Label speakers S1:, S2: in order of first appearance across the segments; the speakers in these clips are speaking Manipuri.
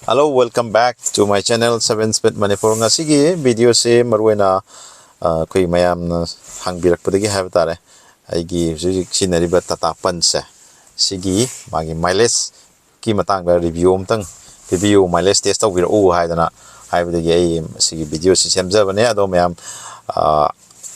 S1: Hello, welcome back to my channel 7 Speed Manipur. Ngasigi video se maruena koi mayamna hangbirapudagi have tare. Aigi sinariba Tata Punch sigi magi mileage ki matang review review mileage test of wir o haidana haibadagi ai sigi video si semjabane ado mayam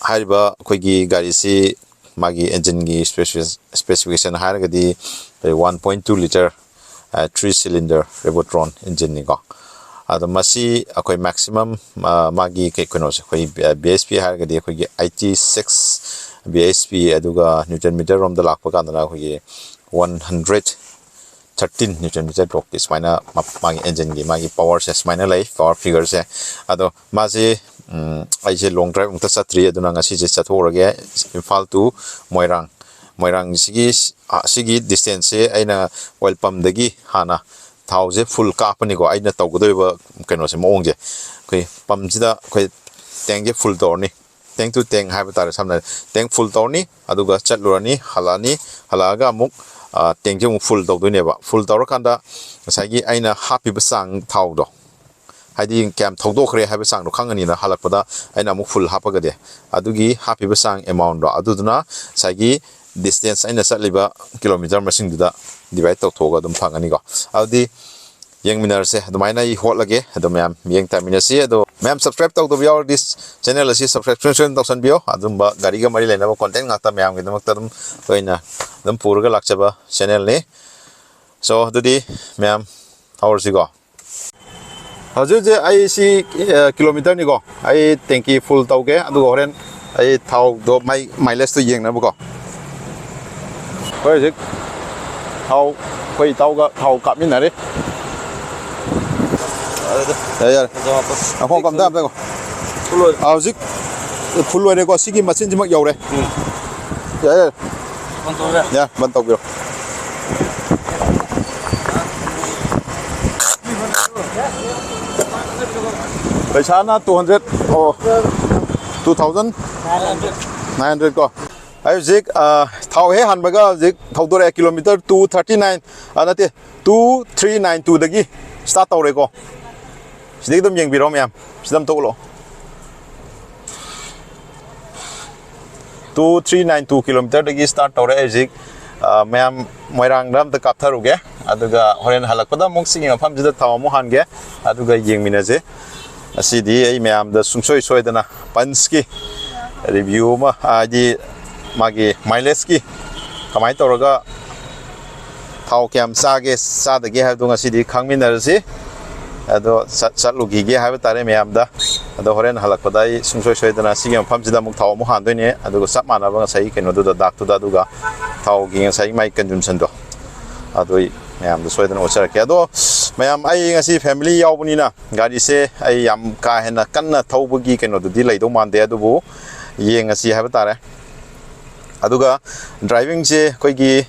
S1: haiba koigi gari si magi engine gi specification haragadi 1.2 liter 3-cylinder Revotron engine nigo. Ado masi akoi maximum magi kay kuno sa koi BSP haragadi koi 86 BSP aduga Newton meter rom dalak pa kanana koi 113 Newton meter drop is mana magi engine gi magi power ses mana lay power figure se ado masi ai je long drive ungta satri aduna ngasi je chathorage Imphal to Moirang sigi distance aina oil pump dagi hana thause full kapani go aina tawgodoiba keno se moongje koi pump jida koi tank je full torni tank to tank haiba tar samna tank full torni aduga chatlurani halaga amuk tank je full tawdoneba full tawrakanda sagi aina happy basang thawdo haidi cam thawdokre haiba sang do khangani na halakpada aina amuk full hapagade adugi happy basang amount do aduduna sagi distance aina satliba kilometer masing duda divide to thoga dum phangani go audi yeng minar se dumaina I hot lage ado ma'am yeng tamina se ado ma'am subscribe to the video this channel asi subscription thousand bio adum ba gari ga mari lena content ngata ma'am gi damak tadum toina dum purga lakchaba channel ne so dudi ma'am hours go haju je ai si kilometer ni go ai tanki full tawge adu horen ai thau do mileage to yeng na go koi zik thau koi tauga thau kapin na re ya ako kam da ko full zik full re ko sigi machine jimak yaure ya ban tau biro paisa na 200 oh 2900 ko I zik thau he hanbaga zik thaudore kilometer 239 anate 2392 dagi start tawre ko sidai dum yeng biro ma'am sidam tolo 2392 kilometer dagi start tawre zik ma'am Moirang dam ta kaptharuge aduga horen halakpada mong singi mafam jida thau mo hange aduga yeng minaje asidi ai ma'am da sungsoi soidana panski review ma aji magi mileage ki kamai toraga thau kyam chage sadagi ha dunga sidi khangminarsi ado satlugi ge ha tare meyam da ado horen halakpadai sungsoi soidana sigem phamjida muk thau mo handoine ado sap mana ba sai keno do dak to da duga thau gi sai mai consumption do ado meyam da soidana ochara ke ado meyam ai ngasi family yaubuni na gari se ai yam ka hena kanna thaubugi keno do di leido mande ado bu yengasi ha tare aduga driving je koigi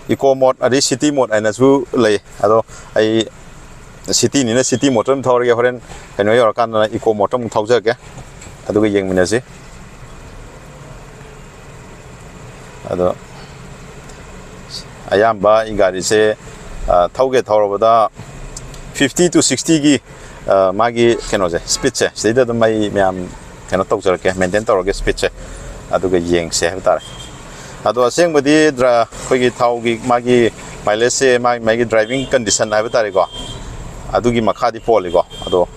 S1: eco mode adi city mode aina su lei ado ai city ni na city mode ram thor ge horen kano yor kan na eco mode ram thau ja ke aduga yeng mina si ado ayamba igari se thau ge thorobada 50 to 60 gi magi kano je speed che seida da mai meam kano tau ja ke maintain tor ge speed che aduga yeng se ha ado aseng badi dra kogi thaugi magi mileage se magi driving condition na batari go adugi makhadi poli go ado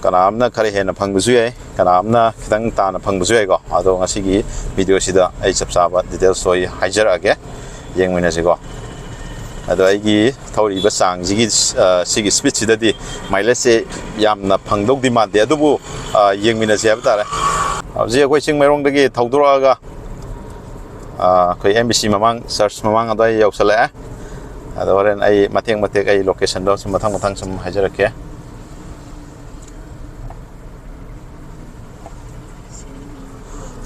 S1: kana amna khare hena phangbuju ai kana amna khitang ta na phangbuju ai go ado ngasigi video sida ai chapsa ba details soi hajar age yengmina se go ado aigi thauri ba sang jigi sigi speed sida di mileage se yamna phangdok di ma de adubu yengmina se batare abje koi chingmairong dagi thaudura ga koi MBC mamang search mamang adai yausala ado horen ai mateng ai location do sum mathang sum hajarake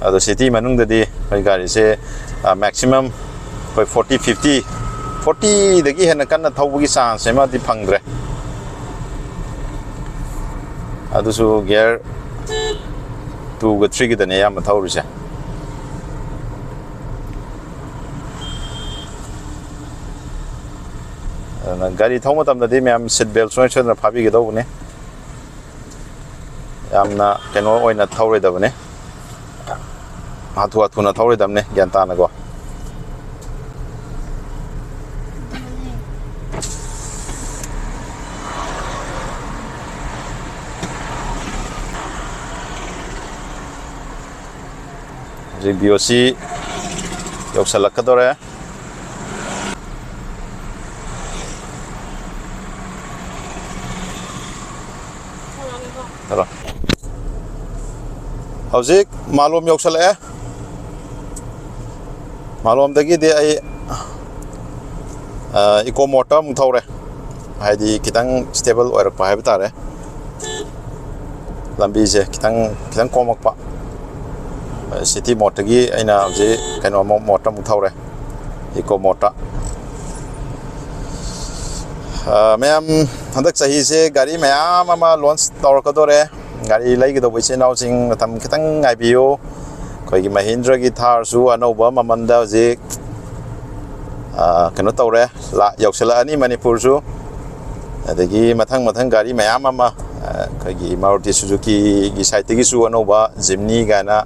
S1: ado city manung dadi koi gari se maximum koi 40 dagi hena kan thaubugi chance sema di phangdre ado su gear 2 ga 3 gi dane ya mathaurise gari thau ma tam da di mem seat belt soi soi na phabi ge do ne yamna keno oina thaure da bane athu na thaure dam ne gyan ta na go ji BOC yoksalak ka dore Tara. Howzik malum yoksale malum dagi de ai eco motor mung thore haidi kitang stable oirak pa hai tare lambi je kitang komak pa city motor gi aina je kaino motor mung thore eco motor ma'am हंदक सही से गाड़ी मैम अमा लॉन्च तौरकदोरे गाड़ी लेगदो इचे नाउसिंग मतम खितंग गाइबियो खोगी महिंद्रा की थारसु अनौबा ममंदा हजिक कनो तौरे ला यौसलानी मणिपुरसु अदगी मथंग गाड़ी मैम अमा खोगी मारुति सुजुकी की साइटगिसु अनौबा जिमनी गाना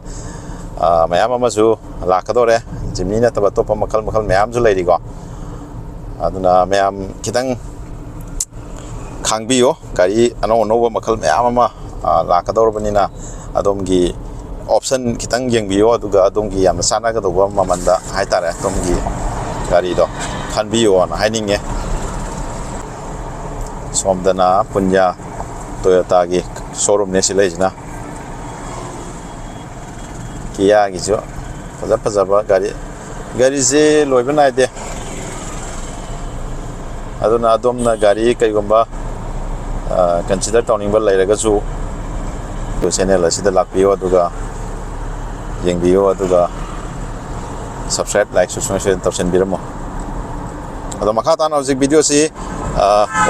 S1: मैम अमासु लाकदोरे जिमनी नतबा तोपा मखल मैम सु लेरिगो अदुना मैम खितंग खांगबियो गाड़ी अनौबा मखल मैम अमा लाकदौरबनिना अदोमगी ऑप्शन खितंग येंबियो अदुगा अदोमगी याम सानागदौबा ममंदा हाइतारे अदोमगी गाड़ी दो खनबियो ना हाइनिंगे सोमदना पुन्या टोयोटा की शोरूम ने सिलेजना किया की जो फजा गाड़ी से लोइबा नाइदे अदुना अदोमना गाड़ी कईगुंबा कंसीडर तौनिंग लेरगसु चैनल असिदा लाक्पियो अदुगा येंबियो अदुगा सब्सक्राइब लाइक सब्सक्राइब तौसनबिरमो अदो मखा ताना हजिक वीडियो से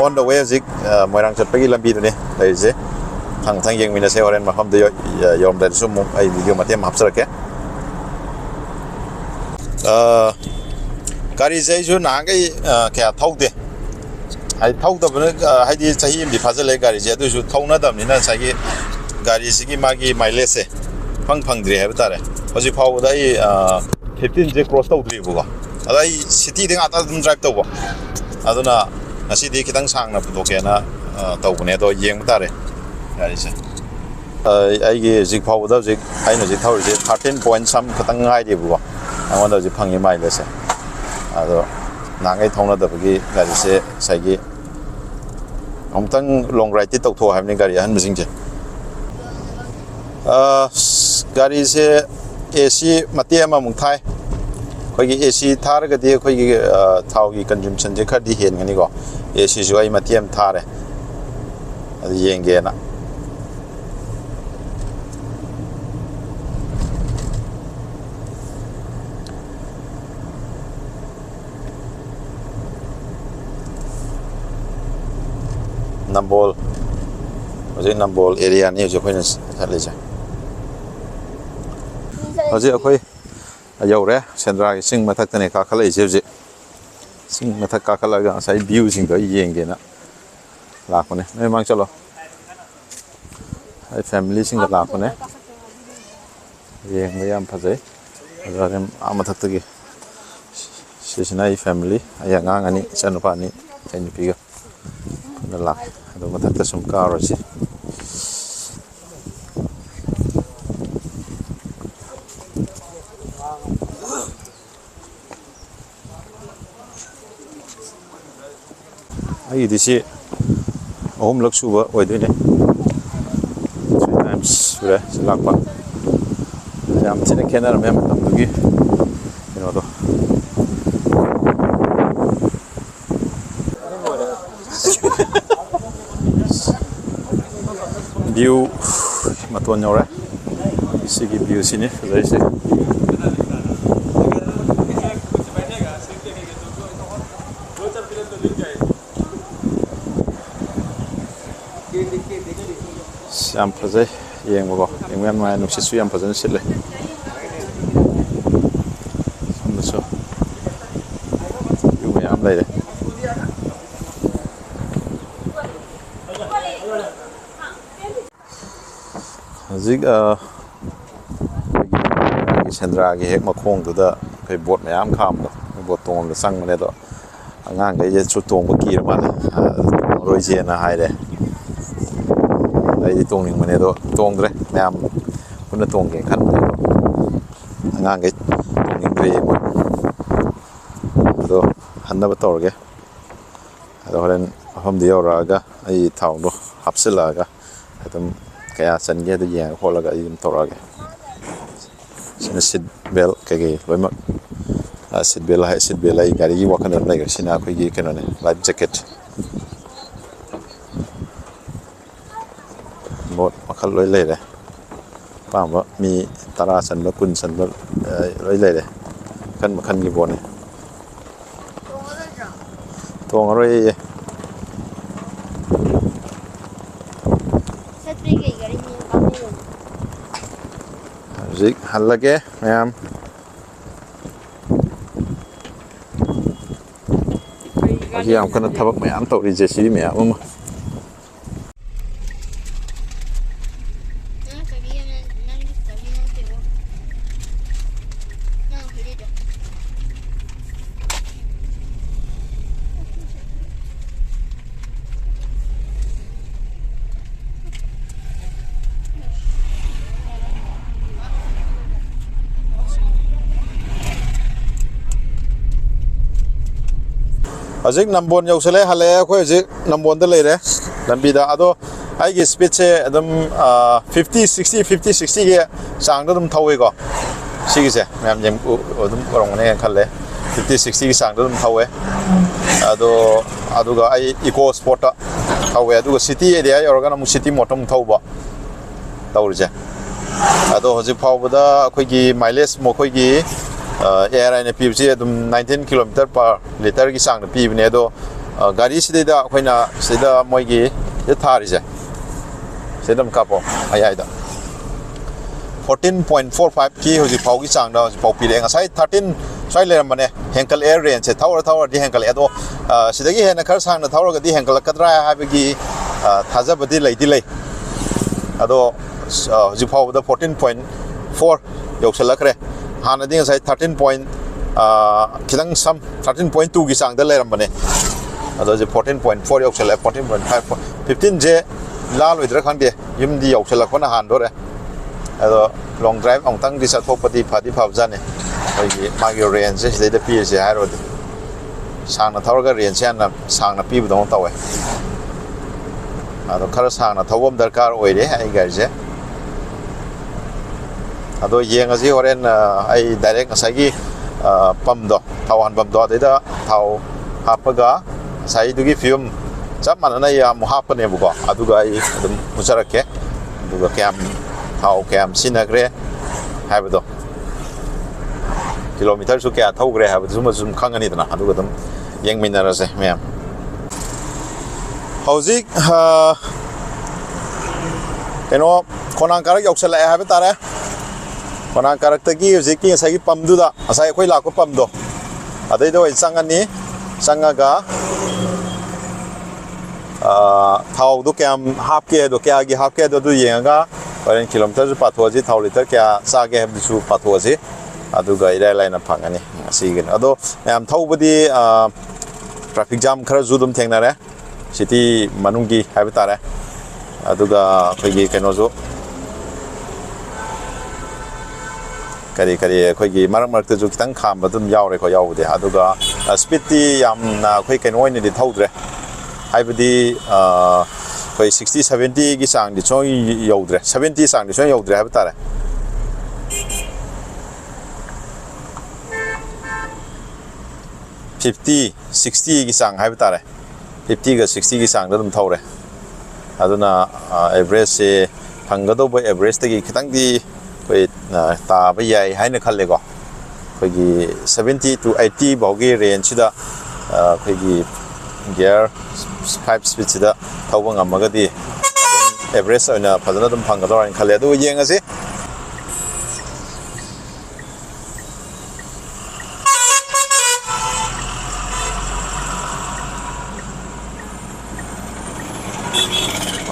S1: ऑन द वे हजिक मोइरांग चटपगी लंबी दुने लेजे थंग येंमिनसे होरेन मफम दे योमदसु मु आई वीडियो मते हापसरके गाड़ी जैसु नागै क्या थौदे आई थौदबने हाइदि सही एमदि फाजले गाड़ी जे दुसु थौनादबनिना सागी गाड़ी सिगी मागी माइलेज से फंगद्रि है बतारे हजि फावदा आई 15 जे क्रॉस तौद्रि बुगा अदाई सिटी दे आता ड्राइव तौबो अदुना असिदि खितंग सांगना पुदोकेना तौबने दो येंग बतारे गाड़ी से आइगे जिक फावदा जिक आइनो जि थौरि 13 पॉइंट सम खतंग हाइदि बुगा आंगोंदा जि फंगि माइलेज से अदो नांगै थौनादबगी गाड़ी से सागी अमतंग लॉन्ग राइड ति तौथो हाबनि गाड़ी हन मिसिंजे गाड़ी से एसी मते अमा मुंथाय खोगी एसी थारगदि खोगी थाउगी कंजम्पशन जे खदि हेनगनिको एसी जो आई मते अम थारे अदि येंगेना नंबोल हजे नंबोल एरिया नि जो खोइन थालेजा हजे अखोई यौरे सेंद्रा की सिंग मथक तने काखलै जे सिंग मथक काखलगा साइ व्यू सिंग द येंगेना लाखोने नै मांग चलो आई फैमिली सिंग लाखोने येंग याम फजे अजरम आमथक तगी सिसना आई फैमिली आया ngang ani chanupani chanupiga na lak ado mathak sum karosi आई दिसी ओम लक सुबा ओइदोने 3 times सुरे lakpa yam thine kenar mem tamdugi inodo view maton yore sigi view sini fazai yam fazai yengbo yengmen ma nuksisu yam fazan sile so yu yam lai Hꯧꯖꯤꯛ ꯁꯦꯟꯗ꯭ꯔꯥꯒꯤ ꯍꯦꯛ ꯃꯈꯣꯡꯗꯨꯗ ꯑꯩꯈꯣꯏ ꯕꯣꯠ ꯃꯌꯥꯝ ꯈꯥꯝꯕꯗꯣ ꯕꯣꯠ ꯇꯣꯡꯕꯗ ꯆꯪꯕꯅꯦ ꯑꯗꯣ ꯑꯉꯥꯡꯈꯩꯁꯦ ꯇꯣꯡꯕ ꯀꯤꯔ ꯃꯥꯜꯂꯦ ꯇꯣꯡꯉꯔꯣꯏꯁꯦꯅ ꯍꯥꯏꯔꯦ ꯑꯩꯗꯤ ꯇꯣꯡꯅꯤꯡꯕꯅꯦ ꯑꯗꯣ ꯇꯣꯡꯗ꯭ꯔꯦ ꯃꯌꯥꯝ ꯄꯨꯟꯅ ꯇꯣꯡꯒꯦꯅ ꯈꯟꯕꯅꯦ ꯑꯗꯣ ꯑꯉꯥꯡꯈꯩ ꯇꯣꯡꯅꯤꯡꯗ꯭ꯔꯦ ꯑꯗꯣ ꯍꯟꯅꯕ ꯇꯧꯔꯒꯦ ꯑꯗꯣ ꯍꯣꯔꯦꯟ ꯃꯐꯝꯗꯨ ꯌꯧꯔꯛꯑꯒ ꯑꯩ ꯊꯥꯎꯗꯣ ꯍꯥꯞꯆꯤꯜꯂꯛꯑꯒ ꯑꯗꯨꯝ ꯀꯌꯥ ꯆꯟꯒꯦ ꯑꯗꯨ ꯌꯦꯡꯉ ꯈꯣꯠꯂꯒ ꯑꯩ ꯑꯗꯨꯝ ꯇꯧꯔꯛꯑꯒꯦ ꯁꯤꯅ ꯁꯤꯠ ꯕꯦꯜ ꯀꯩꯀꯩ ꯂꯣꯏꯅꯃꯛ ꯁꯤꯠ ꯕꯦꯜ ꯑꯩ ꯒꯥꯔꯤꯒꯤ ꯋꯥꯈꯜꯗ ꯂꯩꯈ꯭ꯔꯦ ꯁꯤꯅ ꯑꯩꯈꯣꯏꯒꯤ ꯀꯩꯅꯣꯅꯦ ꯂꯥꯏꯐ ꯖꯦꯀꯦꯠ ꯕꯣꯠ ꯃꯈꯜ ꯂꯣꯏ ꯂꯩꯔꯦ ꯑꯄꯥꯝꯕ ꯃꯤ 10 ꯆꯟꯕ 10 ꯆꯟꯕ ꯂꯣꯏ ꯂꯩꯔꯦ ꯃꯈꯟ ꯃꯈꯟꯒꯤ ꯕꯣꯠꯅꯤ ꯇꯣꯡꯉꯔꯣꯏꯌꯦ ꯍꯧꯖꯤꯛ ꯍꯜꯂꯒꯦ ꯃꯌꯥꯝ ꯍꯧꯖꯤꯛ ꯌꯥꯝ ꯀꯟꯅ ꯊꯕꯛ ꯃꯌꯥꯝ ꯇꯧꯔꯤ JCB ꯃꯌꯥꯝ ꯑꯃ ꯍꯧꯖꯤꯛ ꯅꯝꯕꯣꯟ ꯌꯧꯁꯜꯂꯦ ꯍꯜꯂꯛꯑꯦ ꯑꯩꯈꯣꯏ ꯍꯧꯖꯤꯛ ꯅꯝꯕꯣꯟꯗ ꯂꯩꯔꯦ ꯂꯝꯕꯤꯗ ꯑꯗꯣ ꯑꯩꯒꯤ ꯁ꯭ꯄꯤꯠꯁꯦ ꯑꯗꯨꯝ 50-60ꯒꯤ ꯆꯥꯡꯗ ꯑꯗꯨꯝ ꯊꯧꯋꯦꯀꯣ ꯁꯤꯒꯤꯁꯦ ꯃꯌꯥꯝ ꯑꯗꯨꯝ ꯑꯣꯏꯔꯝꯒꯅꯦꯅ ꯈꯜꯂꯦ 50-60ꯒꯤ ꯆꯥꯡꯗ ꯑꯗꯨꯝ ꯊꯧꯋꯦ ꯑꯗꯣ ꯑꯗꯨꯒ ꯑꯩ ꯏꯀꯣ ꯁ꯭ꯄꯣꯔꯠꯇ ꯊꯧꯋꯦ ꯑꯗꯨꯒ ꯁꯤꯇꯤ ꯑꯦꯔꯤꯌꯥ ꯌꯧꯔꯒꯅ ꯑꯃꯨꯛ ꯁꯤꯇꯤ ꯃꯣꯗꯇ ꯑꯃꯨꯛ ꯊꯧꯕ ꯇꯧꯔꯤꯁꯦ ꯑꯗꯣ ꯍꯧꯖꯤꯛ ꯐꯥꯎꯕꯗ ꯑꯩꯈꯣꯏꯒꯤ ꯃꯥꯏꯂꯦꯖ ꯃꯈꯣꯏꯒꯤ ꯑꯦꯌꯔ ꯑꯥꯏꯅ ꯄꯤꯕꯁꯤ ꯑꯗꯨꯝ 19 km/L ꯆꯥꯡꯗ ꯄꯤꯕꯅꯦ ꯑꯗꯣ ꯒꯥꯔꯤꯁꯤꯗꯩꯗ ꯑꯩꯈꯣꯏꯅ ꯁꯤꯗ ꯃꯣꯏꯒꯤ ꯊꯥꯔꯤꯁꯦ ꯁꯤꯗ ꯑꯗꯨꯝ ꯀꯥꯞꯄꯣ ꯃꯌꯥꯏꯗ 14.45 ꯍꯧꯖꯤꯛ ꯐꯥꯎꯒꯤ ꯆꯥꯡꯗ ꯍꯧꯖꯤꯛ ꯐꯥꯎ ꯄꯤꯔꯛꯑꯦ ꯉꯁꯥꯏ 13 ꯁ꯭ꯋꯥꯏ ꯂꯩꯔꯝꯕꯅꯦ ꯍꯦꯟꯀꯠꯂꯛꯑꯦ ꯔꯦꯟꯖꯁꯦ ꯊꯧꯔꯗꯤ ꯍꯦꯟꯀꯠꯂꯛꯑꯦ ꯑꯗꯣ ꯁꯤꯗꯒꯤ ꯍꯦꯟꯅ ꯈꯔ ꯁꯥꯡꯅ ꯊꯧꯔꯒꯗꯤ ꯍꯦꯟꯀꯠꯂꯛꯀꯗ꯭ꯔꯥ ꯍꯥꯏꯕꯒꯤ ꯊꯥꯖꯕꯗꯤ lꯩ ꯑꯗꯣ ꯍꯧꯖꯤꯛ ꯐꯥꯎꯕꯗ 14.4 ꯌꯧꯁꯜꯂꯛꯈ꯭रे ꯍꯥꯟꯅꯗꯤ ꯉꯁꯥꯏ 13 खितंग सम 13.2 की चांग लेरंबने अदो जे 14.4 यौसले 14.5 15 जे लाल ओइद्रा खंदे युमदी यौसलकना हानदोरे अदो लॉन्ग ड्राइव अंगतंग दि सथोपदि फादि फाबजाने ओइगी मागी रेंज से सिदैदा पीजे हारोदि सांगना थौरगा रेंज से ना सांगना पीबदो तवे अदो खरा सांगना थौबम दरकार ओइरे आई गारिजे अदो येंगजी होरेन आई direct ngsaigi pamdo thawan pamdo aida thau hapaga sai dugi film chap manana ya mu hapane buko aduga ai adum musarake aduga kayam thau kayam sinagre haibdo kilometer su kya thauгре haibdo zum khangani dana aduga dum yengminarase mem hauzik keno khonang karak yoksala haiba tare खनांग कारक्तगी हुजिकी सागी पमदुदा असाई खोई लाको पमदो अदैदो इचंगनी चंगागा थाउदो क्याम हापके दो क्यागी हापके दो येंगा 1 किलोमीटर पाथोजी थाउ लिटर क्या चागे हबसु पाथोजी अदुगा इराय लाइना फंगनी सिगिन अदो याम थाउबदी ट्रैफिक जाम खरा जुदुम थेंनारे सिटी मनुंगी हाइबा तारे अदुगा खैगी केनोजो करी अखोगी मरक मरक जो खितंग खाम अदुम यावरे को यावदे अदुगा स्पीड यामना अखोई केनो ओइनदि थौद्रे हाइबदि अखोई 60 70 की चांग दि चोय यौद्रे 70 चांग दि चोय यौद्रे हाइबा तारे 50 60 की चांग हाइबा तारे 50 का 60 की चांग दम थौरे अदुना एवरेज से फंगदोबो एवरेज तगी खितंग दि कोई ताब याई हाइना खल्लेको कोई 70 to 80 बाउगी रेंज दा कोई गियर 5 स्पीड दा थौबा ngमगदि एवरेज ओइना फजना दम फंगदोर खल्ले अदु येंगसे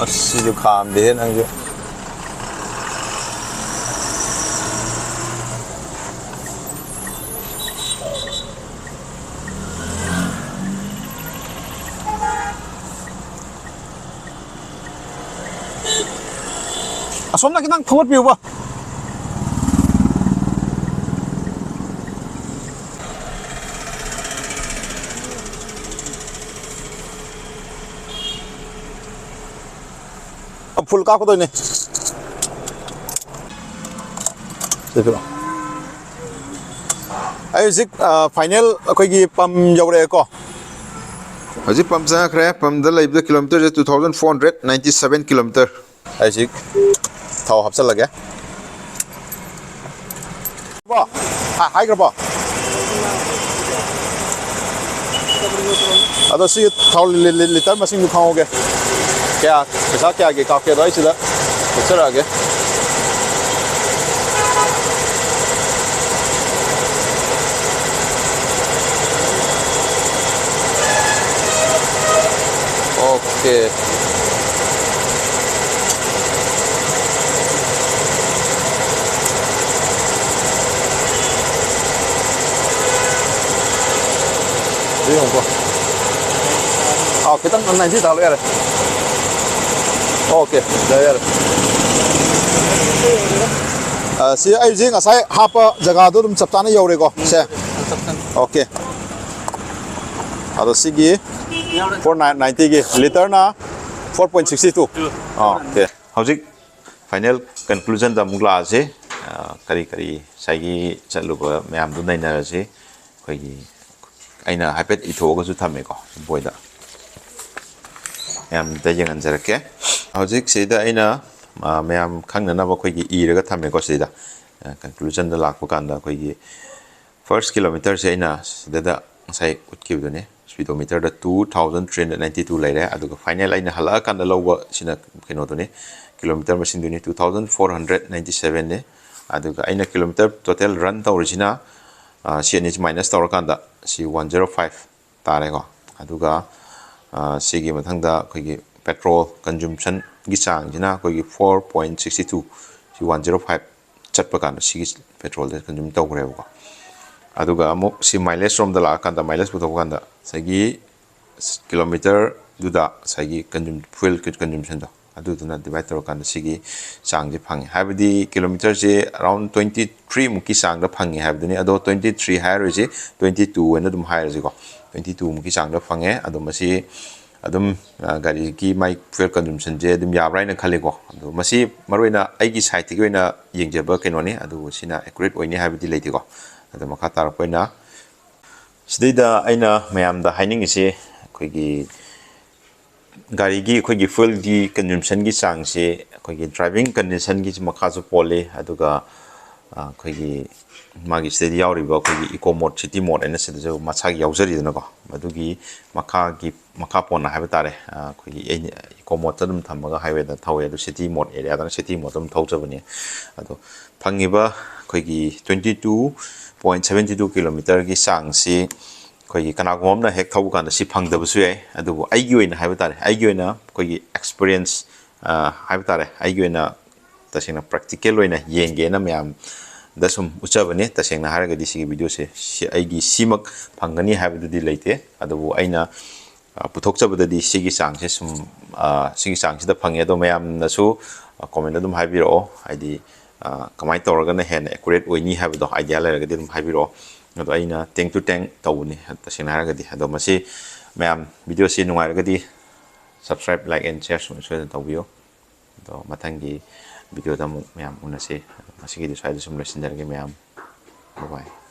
S1: ꯑꯁꯤꯁꯨ ꯈꯥꯝꯗꯦ ꯅꯪꯁꯨ ꯑꯁꯣꯝꯅ ꯈꯤꯇꯪ ꯊꯧꯒꯠꯄꯤꯌꯨꯕ ꯐꯨꯜ ꯀꯥꯞꯀꯗꯣꯏꯅꯦ ꯑꯩ ꯍꯧꯖꯤꯛ ꯐꯥꯏꯅꯦꯜ ꯑꯩꯈꯣꯏꯒꯤ ꯄꯝ ꯌꯧꯔꯛꯑꯦꯀꯣ ꯍꯧꯖꯤꯛ ꯄꯝ ꯆꯪꯉꯛꯈ꯭ꯔꯦ ꯄꯝꯗ ꯂꯩꯕꯗ ꯀꯤꯂꯣꯃꯤꯇꯔꯁꯦ 2497 ꯀꯤꯂꯣꯃꯤꯇꯔ ꯑꯩ ꯍꯧꯖꯤꯛ ꯊꯥꯎ ꯍꯥꯞꯆꯜꯂꯒꯦ ꯍꯥꯏꯈ꯭ꯔꯕꯣ ꯑꯗꯣ ꯁꯤ ꯊꯥꯎ ꯂꯤꯇꯔ ꯃꯁꯤꯡꯗꯨ ꯈꯪꯍꯧꯒꯦ ꯀꯌꯥ ꯄꯩꯁꯥ ꯀꯌꯥꯒꯤ ꯀꯥꯞꯀꯦꯗꯣ ꯑꯩ ꯁꯤꯗ ꯊꯣꯛꯆꯔꯛꯑꯒꯦ ओके देखो खितंग 90 डालो यार ओके यार सी आई जी ngасai hapa jaga do dum chaptana yore ko se okay ado sigi 490 gi liter na 4.62 okay hojik final conclusion da mugla ase kari kari saigi chaluba mayam du naina ase koi gi aina haipet ithoga su thame ko boida yam da yang anjarake hojik sida aina mayam khangnana ba koi gi iraga thame ko sida conclusion da lakpa kanda koi gi first kilometer se aina sida da sai utkibdone speedometer da 2392 laire aduga final aina hala kanda lowa sina keno done kilometer machine dune 2497 ne aduga aina kilometer total run tawrisina CNH minus tawra kanda si 105 tare ko aduga sigi mathangda koigi petrol consumption gi chang jina koigi 4.62 si 105 chatpa kanda sigi petrol de consume tawre ko aduga amuk si mileage from the la kanda mileage puto kanda sagi kilometer duda sagi fuel consumption da aduduna divide tawra kanda sigi chang ji phangi habdi kilometer je around 23 muki chang da phangi habduni ado 23 higher je 22 and dum higher je ko 22 muki chang da phange ado masi adum gari ki mai fuel consumption je dum ya right na khale ko ado masi maroina aigi site ki oina yengjeba kenoni ado sina accurate oini habdi leiti ko ado makha tar poina sidida aina mayam da haining ise koigi gari gi koigi fuel gi consumption gi chang se koigi driving condition gi makha su pole aduga koigi magi steady yauriba koigi eco mode city mode ena sida jo macha gi yaujari dana ko madugi makha pona haiba tare koigi eco mode ta dum thamaga highway da thawe du city mode area da city mode dum thawjabani ado phangiba koigi 22.72 kilometer gi chang si koigi kanagomna hek thau kan si phangdaba su yai adu aigi oina haiba tare aigi oina koigi experience haiba tare aigi oina tasina practical oina yenge na myam dasum uchabane tasena haraga di sigi video se aigi simak phangani haiba du di leite adu aina puthok chabada di sigi chang se sum sigi chang sida phange do myam na su comment dum haibiro aidi kamai tawraga na hen accurate oini haiba do idea leraga di dum haibiro ado aina tank to tank tawni tasena haraga di ado masi myam video se nungai di subscribe like and share so tawbiyo do mathangi video da myam unase masigi di sai sum lesson jarge myam bye bye